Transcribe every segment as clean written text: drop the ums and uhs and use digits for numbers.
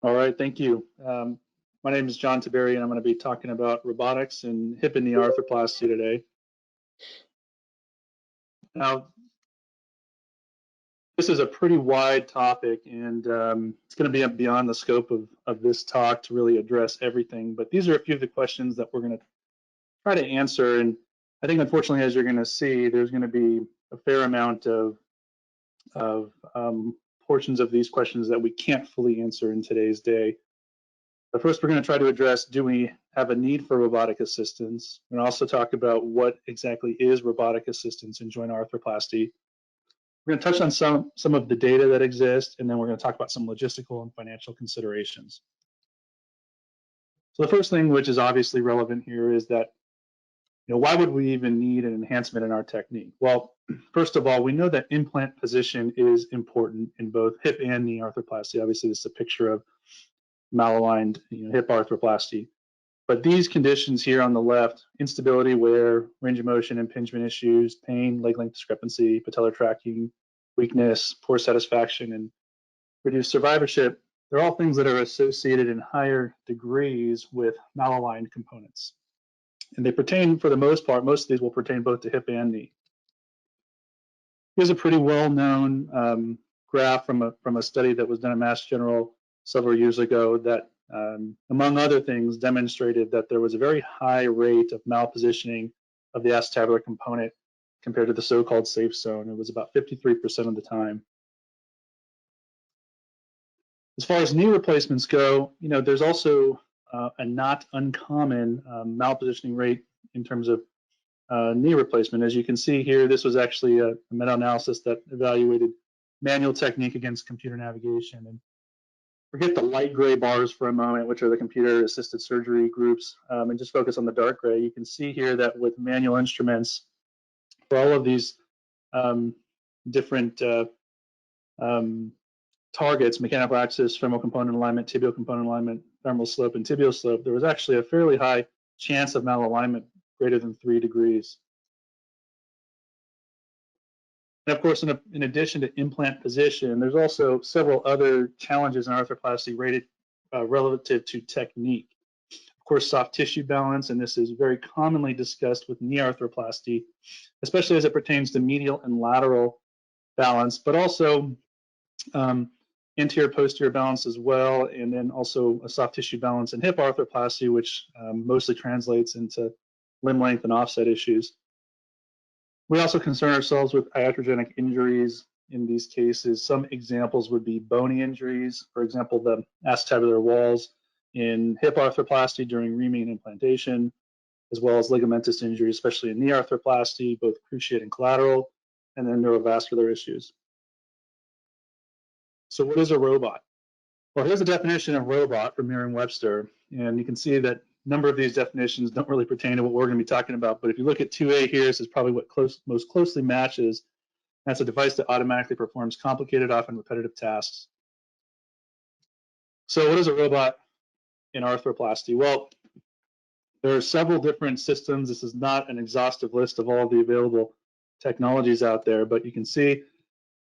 All right, thank you. My name is John Tiberi, and I'm going to be talking about robotics and hip and knee arthroplasty today. Now, this is a pretty wide topic, and it's going to be beyond the scope of this talk to really address everything. But these are a few of the questions that we're going to try to answer. And I think, unfortunately, as you're going to see, there's going to be a fair amount of portions of these questions that we can't fully answer in today's day. But first, we're going to try to address, do we have a need for robotic assistance? We're going to also talk about what exactly is robotic assistance in joint arthroplasty. We're going to touch on some of the data that exist, and then we're going to talk about some logistical and financial considerations. So the first thing, which is obviously relevant here, is that why would we even need an enhancement in our technique? Well, first of all, we know that implant position is important in both hip and knee arthroplasty. Obviously, this is a picture of malaligned hip arthroplasty. But these conditions here on the left, instability, wear, range of motion, impingement issues, pain, leg length discrepancy, patellar tracking, weakness, poor satisfaction, and reduced survivorship, they're all things that are associated in higher degrees with malaligned components. And they pertain, for the most part, most of these will pertain both to hip and knee. Here's a pretty well-known graph from a study that was done at Mass General several years ago that, among other things, demonstrated that there was a very high rate of malpositioning of the acetabular component compared to the so-called safe zone. It was about 53% of the time. As far as knee replacements go, there's also a not uncommon malpositioning rate in terms of knee replacement. As you can see here, this was actually a meta-analysis that evaluated manual technique against computer navigation. And forget the light gray bars for a moment, which are the computer-assisted surgery groups, and just focus on the dark gray. You can see here that with manual instruments, for all of these different targets, mechanical axis, femoral component alignment, tibial component alignment, femoral slope, and tibial slope, there was actually a fairly high chance of malalignment, greater than 3 degrees. And of course, in addition to implant position, there's also several other challenges in arthroplasty rated relative to technique. Of course, soft tissue balance, and this is very commonly discussed with knee arthroplasty, especially as it pertains to medial and lateral balance, but also anterior posterior balance as well, and then also a soft tissue balance in hip arthroplasty, which mostly translates into limb length and offset issues. We also concern ourselves with iatrogenic injuries in these cases. Some examples would be bony injuries, for example, the acetabular walls in hip arthroplasty during reaming and implantation, as well as ligamentous injuries, especially in knee arthroplasty, both cruciate and collateral, and then neurovascular issues. So what is a robot? Well, here's a definition of robot from Merriam-Webster, and you can see that a number of these definitions don't really pertain to what we're going to be talking about, but if you look at 2A here, this is probably what most closely matches. That's a device that automatically performs complicated, often repetitive tasks. So what is a robot in arthroplasty? Well, there are several different systems. This is not an exhaustive list of all the available technologies out there, but you can see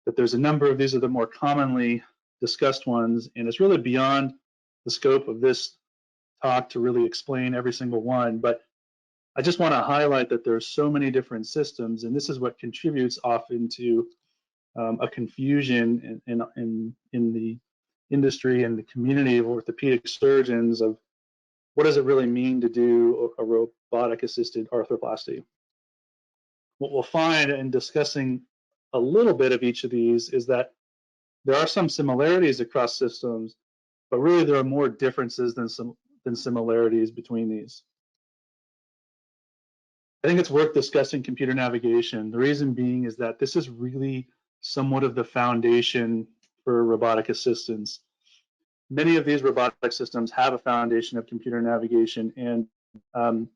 that there's a number of these are the more commonly discussed ones, and it's really beyond the scope of this talk to really explain every single one, but I just want to highlight that there are so many different systems, and this is what contributes often to a confusion in the industry and the community of orthopedic surgeons of what does it really mean to do a robotic-assisted arthroplasty. What we'll find in discussing a little bit of each of these is that there are some similarities across systems, but really there are more differences than similarities between these. I think it's worth discussing computer navigation. The reason being is that this is really somewhat of the foundation for robotic assistance. Many of these robotic systems have a foundation of computer navigation, and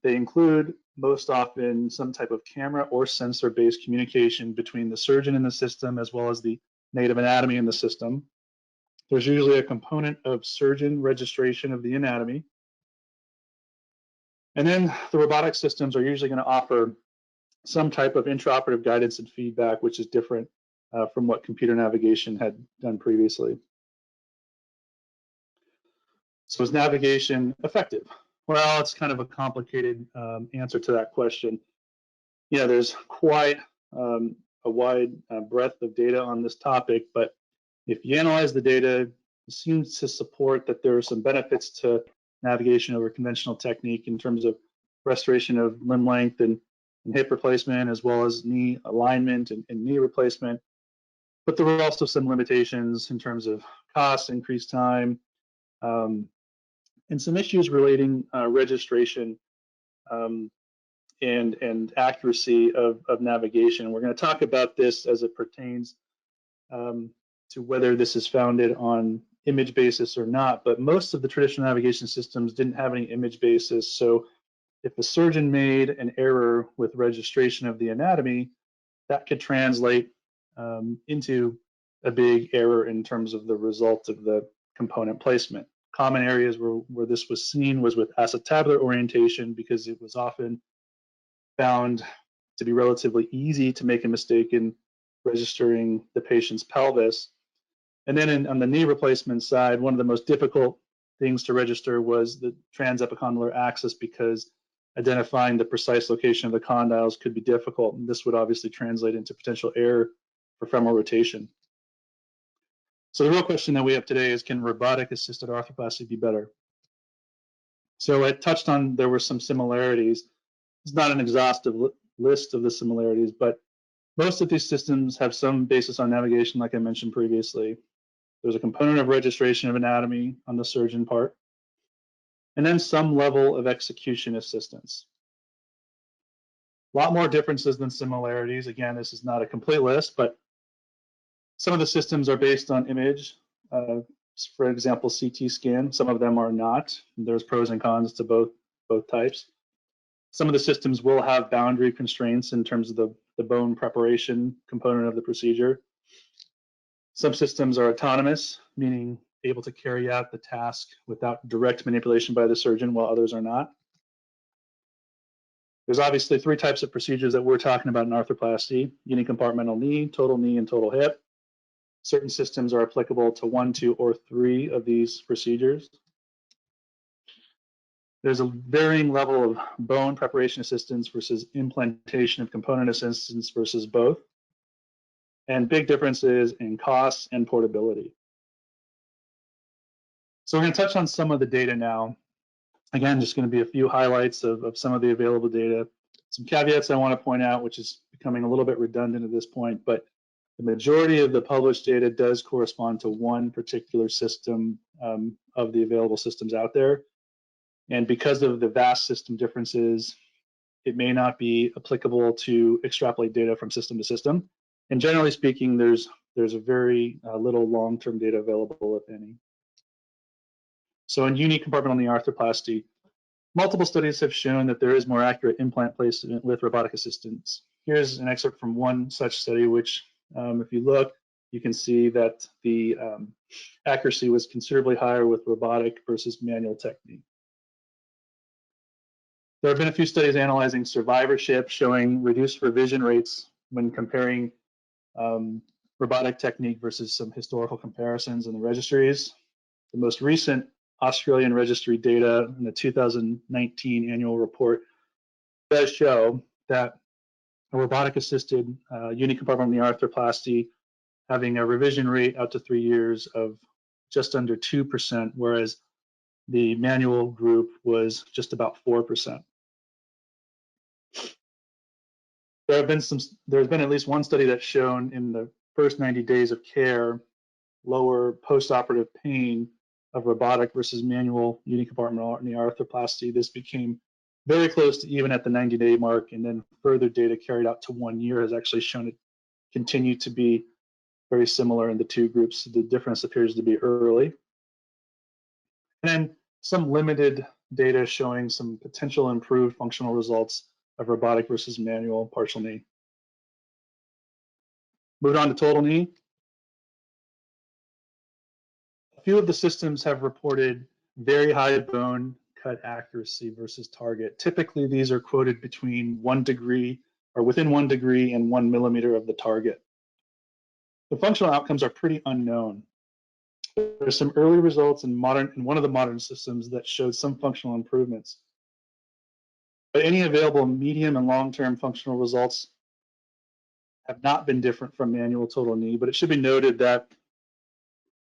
they include most often some type of camera or sensor-based communication between the surgeon and the system, as well as the native anatomy in the system. There's usually a component of surgeon registration of the anatomy. And then the robotic systems are usually going to offer some type of intraoperative guidance and feedback, which is different from what computer navigation had done previously. So is navigation effective? Well, it's kind of a complicated answer to that question. There's quite a wide breadth of data on this topic, but if you analyze the data, it seems to support that there are some benefits to navigation over conventional technique in terms of restoration of limb length and hip replacement, as well as knee alignment and knee replacement. But there were also some limitations in terms of cost, increased time, and some issues relating registration and accuracy of navigation. We're going to talk about this as it pertains to whether this is founded on image basis or not, but most of the traditional navigation systems didn't have any image basis. So if a surgeon made an error with registration of the anatomy, that could translate into a big error in terms of the result of the component placement. Common areas where this was seen was with acetabular orientation, because it was often found to be relatively easy to make a mistake in registering the patient's pelvis. And then on the knee replacement side, one of the most difficult things to register was the transepicondylar axis, because identifying the precise location of the condyles could be difficult, and this would obviously translate into potential error for femoral rotation. So the real question that we have today is, can robotic-assisted arthroplasty be better? So I touched on there were some similarities. It's not an exhaustive list of the similarities, but most of these systems have some basis on navigation, like I mentioned previously. There's a component of registration of anatomy on the surgeon part, and then some level of execution assistance. A lot more differences than similarities. Again, this is not a complete list, but some of the systems are based on image. For example, CT scan. Some of them are not. There's pros and cons to both types. Some of the systems will have boundary constraints in terms of the bone preparation component of the procedure. Some systems are autonomous, meaning able to carry out the task without direct manipulation by the surgeon, while others are not. There's obviously three types of procedures that we're talking about in arthroplasty: uni-compartmental knee, and total hip. Certain systems are applicable to 1, 2, or 3 of these procedures. There's a varying level of bone preparation assistance versus implantation of component assistance versus both, and big differences in costs and portability. So we're going to touch on some of the data now. Again, just going to be a few highlights of some of the available data. Some caveats I want to point out, which is becoming a little bit redundant at this point, but the majority of the published data does correspond to one particular system of the available systems out there. And because of the vast system differences, it may not be applicable to extrapolate data from system to system. And generally speaking, there's a very little long-term data available, if any. So in uni-compartmental knee arthroplasty, multiple studies have shown that there is more accurate implant placement with robotic assistance. Here's an excerpt from one such study, which if you look, you can see that the accuracy was considerably higher with robotic versus manual technique. There have been a few studies analyzing survivorship, showing reduced revision rates when comparing robotic technique versus some historical comparisons in the registries. The most recent Australian registry data in the 2019 annual report does show that a robotic-assisted uni-compartmental knee arthroplasty having a revision rate out to 3 years of just under 2%, whereas the manual group was just about 4%. There's been at least one study that's shown in the first 90 days of care lower postoperative pain of robotic versus manual uni-compartmental knee arthroplasty. This became very close to even at the 90-day mark, and then further data carried out to 1 year has actually shown it continue to be very similar in the two groups. The difference appears to be early. And then some limited data showing some potential improved functional results of robotic versus manual partial knee. Moving on to total knee. A few of the systems have reported very high bone cut accuracy versus target. Typically, these are quoted between 1 degree or within 1 degree and 1 millimeter of the target. The functional outcomes are pretty unknown. There's some early results in one of the modern systems that showed some functional improvements. But any available medium and long-term functional results have not been different from manual total knee, but it should be noted that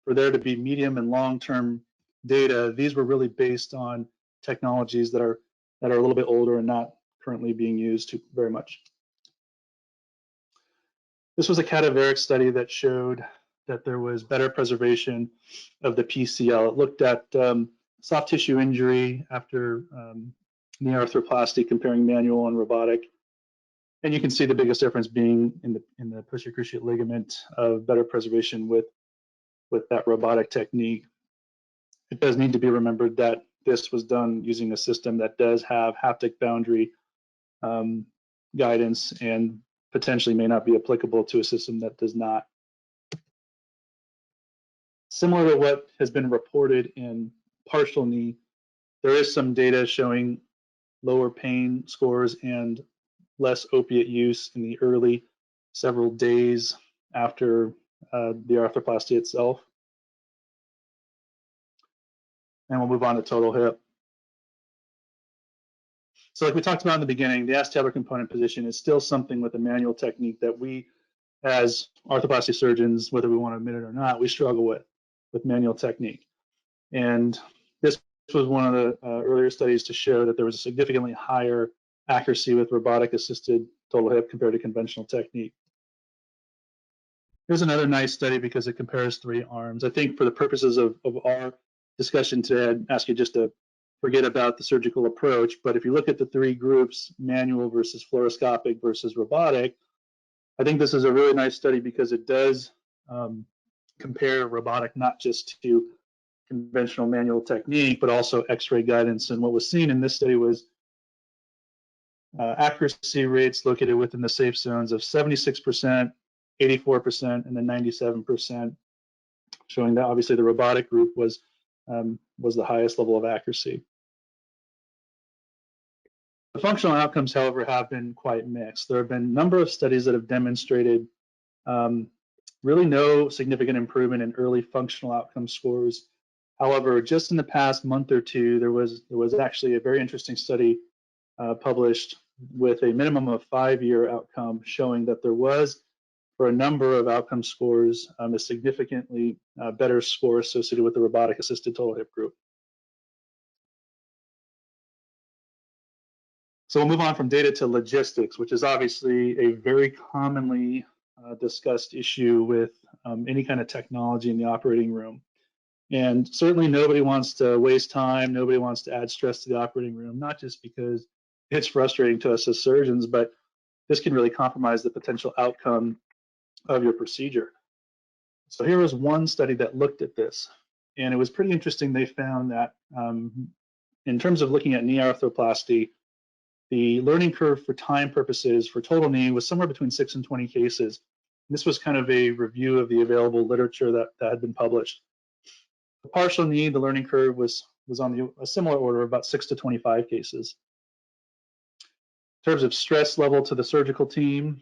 for there to be medium and long-term data, these were really based on technologies that are a little bit older and not currently being used very much. This was a cadaveric study that showed that there was better preservation of the PCL. It looked at soft tissue injury after knee arthroplasty, comparing manual and robotic. And you can see the biggest difference being in the posterior cruciate ligament of better preservation with that robotic technique. It does need to be remembered that this was done using a system that does have haptic boundary guidance and potentially may not be applicable to a system that does not. Similar to what has been reported in partial knee, there is some data showing lower pain scores and less opiate use in the early several days after the arthroplasty itself. And we'll move on to total hip. So like we talked about in the beginning, the acetabular component position is still something with a manual technique that we, as arthroplasty surgeons, whether we want to admit it or not, we struggle with manual technique. And this was one of the earlier studies to show that there was a significantly higher accuracy with robotic-assisted total hip compared to conventional technique. Here's another nice study because it compares 3 arms. I think for the purposes of our discussion today, I'd ask you just to forget about the surgical approach, but if you look at the 3 groups, manual versus fluoroscopic versus robotic, I think this is a really nice study because it does compare robotic not just to conventional manual technique, but also X-ray guidance. And what was seen in this study was accuracy rates located within the safe zones of 76%, 84%, and then 97%, showing that obviously the robotic group was the highest level of accuracy. The functional outcomes, however, have been quite mixed. There have been a number of studies that have demonstrated really no significant improvement in early functional outcome scores. However, just in the past month or two, there was actually a very interesting study published with a minimum of 5-year outcome showing that there was, for a number of outcome scores, a significantly better score associated with the robotic-assisted total hip group. So we'll move on from data to logistics, which is obviously a very commonly discussed issue with any kind of technology in the operating room. And certainly nobody wants to waste time, nobody wants to add stress to the operating room, not just because it's frustrating to us as surgeons, but this can really compromise the potential outcome of your procedure. So here was one study that looked at this, and it was pretty interesting. They found that in terms of looking at knee arthroplasty, the learning curve for time purposes for total knee was somewhere between 6 and 20 cases. And this was kind of a review of the available literature that had been published. The partial knee, the learning curve was on a similar order of about 6 to 25 cases. In terms of stress level to the surgical team,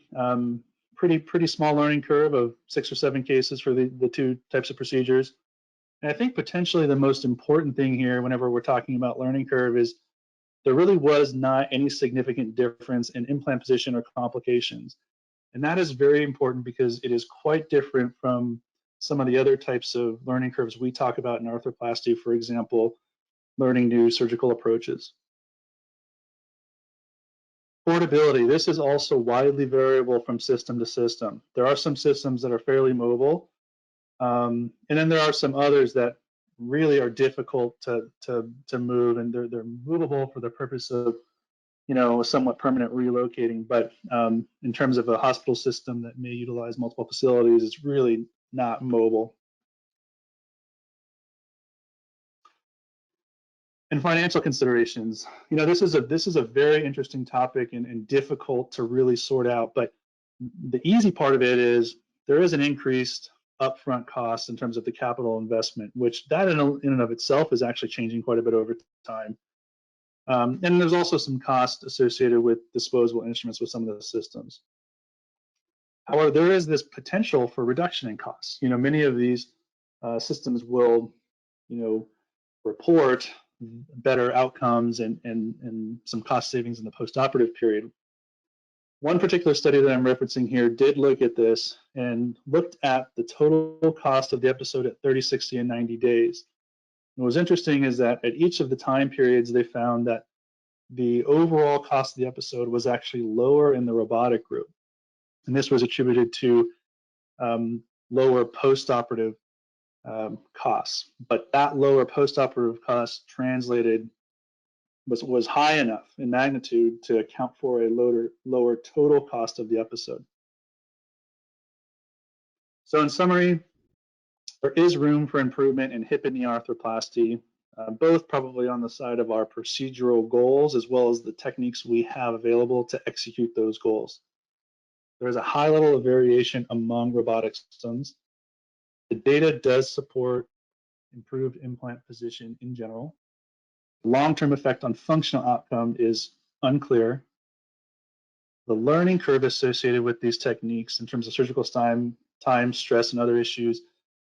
pretty small learning curve of 6 or 7 cases for the 2 types of procedures. And I think potentially the most important thing here whenever we're talking about learning curve is there really was not any significant difference in implant position or complications. And that is very important because it is quite different from some of the other types of learning curves we talk about in arthroplasty, for example, learning new surgical approaches. Portability, this is also widely variable from system to system. There are some systems that are fairly mobile, and then there are some others that really are difficult to move, and they're movable for the purpose of, you know, somewhat permanent relocating. But in terms of a hospital system that may utilize multiple facilities, it's really not mobile. And financial considerations, you know, this is a very interesting topic and difficult to really sort out. But the easy part of it is there is an increased upfront cost in terms of the capital investment, which that in and of itself is actually changing quite a bit over time. And there's also some cost associated with disposable instruments with some of the systems. However, there is this potential for reduction in costs. You know, many of these systems will, report better outcomes and some cost savings in the postoperative period. One particular study that I'm referencing here did look at this and looked at the total cost of the episode at 30, 60, and 90 days. What was interesting is that at each of the time periods, they found that the overall cost of the episode was actually lower in the robotic group. And this was attributed to lower postoperative costs. But that lower postoperative cost translated was high enough in magnitude to account for a lower total cost of the episode. So in summary, there is room for improvement in hip and knee arthroplasty, both probably on the side of our procedural goals as well as the techniques we have available to execute those goals. There is a high level of variation among robotic systems. The data does support improved implant position in general. Long-term effect on functional outcome is unclear. The learning curve associated with these techniques in terms of surgical time, stress, and other issues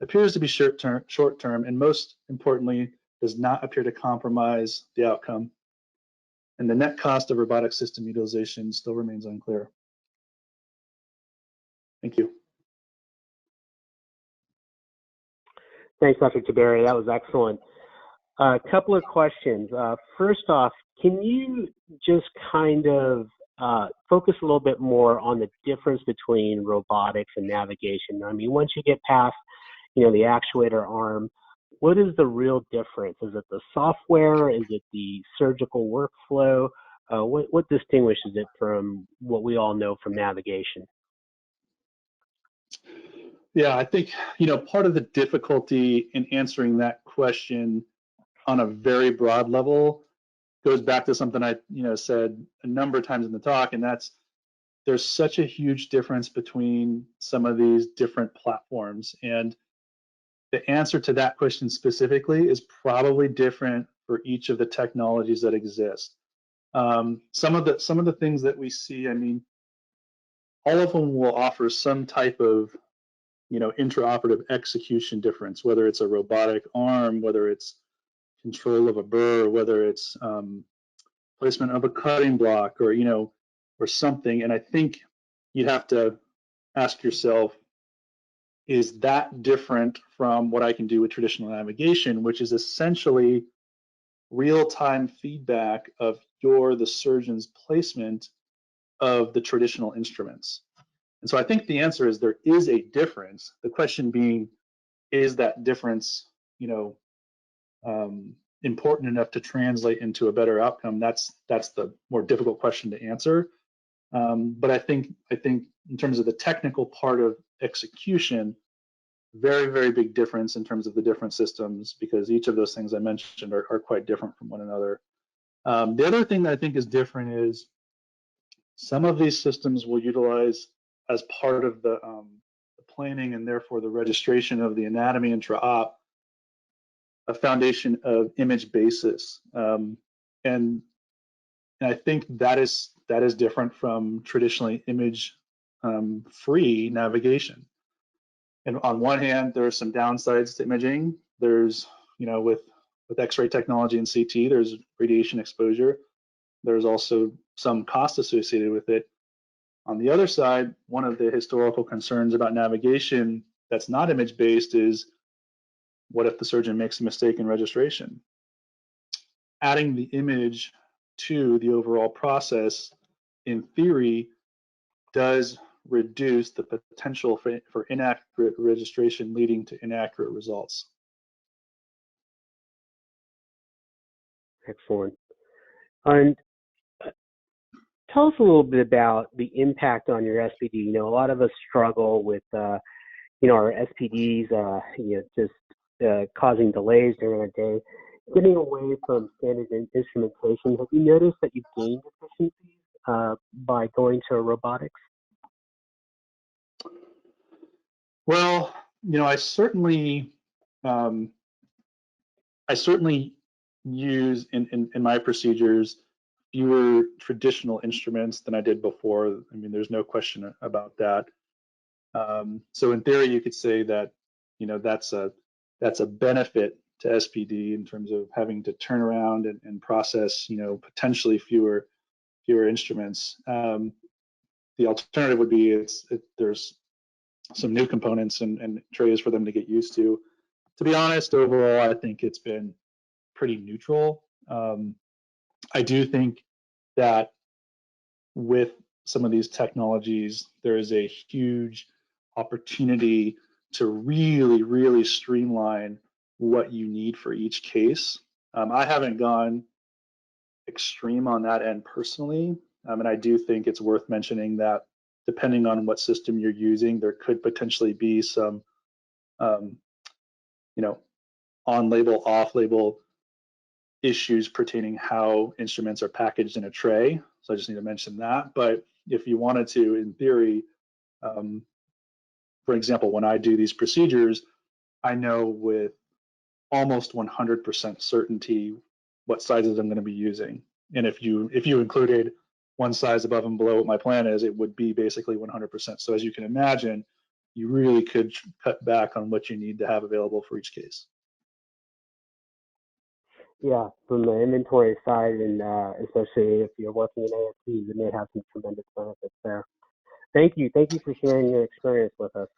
appears to be short-term, and most importantly, does not appear to compromise the outcome. And the net cost of robotic system utilization still remains unclear. Thank you. Thanks, Dr. Tiberi. That was excellent. A couple of questions. First off, can you just kind of focus a little bit more on the difference between robotics and navigation? I mean, once you get past, the actuator arm, what is the real difference? Is it the software? Is it the surgical workflow? What distinguishes it from what we all know from navigation? Yeah, I think, part of the difficulty in answering that question on a very broad level goes back to something I, said a number of times in the talk, and that's there's such a huge difference between some of these different platforms. And the answer to that question specifically is probably different for each of the technologies that exist. Some of the things that we see, I mean, all of them will offer some type of intraoperative execution difference, whether it's a robotic arm, whether it's control of a burr, whether it's placement of a cutting block, or or something. And I think you'd have to ask yourself, is that different from what I can do with traditional navigation, which is essentially real-time feedback of the surgeon's placement of the traditional instruments? And so I think the answer is there is a difference. The question being, is that difference, important enough to translate into a better outcome? That's the more difficult question to answer. But I think in terms of the technical part of execution, very, very big difference in terms of the different systems, because each of those things I mentioned are quite different from one another. The other thing that I think is different is some of these systems will utilize, as part of the planning and therefore the registration of the anatomy intra-op, a foundation of image basis, and I think that is different from traditionally image free navigation. And on one hand, there are some downsides to imaging. There's, with X-ray technology and CT, there's radiation exposure. There's also some cost associated with it. On the other side, one of the historical concerns about navigation that's not image-based is, what if the surgeon makes a mistake in registration? Adding the image to the overall process, in theory, does reduce the potential for inaccurate registration, leading to inaccurate results. Excellent. And tell us a little bit about the impact on your SPD. A lot of us struggle with, our SPDs, just causing delays during our day. Getting away from standard instrumentation, have you noticed that you've gained efficiencies by going to robotics? Well, I certainly use in my procedures fewer traditional instruments than I did before. I mean, there's no question about that. So in theory, you could say that that's a that's a benefit to SPD in terms of having to turn around and process, potentially fewer instruments. The alternative would be there's some new components and trays for them to get used to. To be honest, overall, I think it's been pretty neutral. I do think that with some of these technologies, there is a huge opportunity to really, really streamline what you need for each case. I haven't gone extreme on that end personally, and I do think it's worth mentioning that depending on what system you're using, there could potentially be some, on-label, off-label issues pertaining how instruments are packaged in a tray. So I just need to mention that. But if you wanted to, in theory, for example, when I do these procedures, I know with almost 100% certainty what sizes I'm going to be using. And if you included one size above and below what my plan is, it would be basically 100%. So as you can imagine, you really could cut back on what you need to have available for each case. Yeah, from the inventory side, and especially if you're working in ASCs, it may have some tremendous benefits there. Thank you for sharing your experience with us.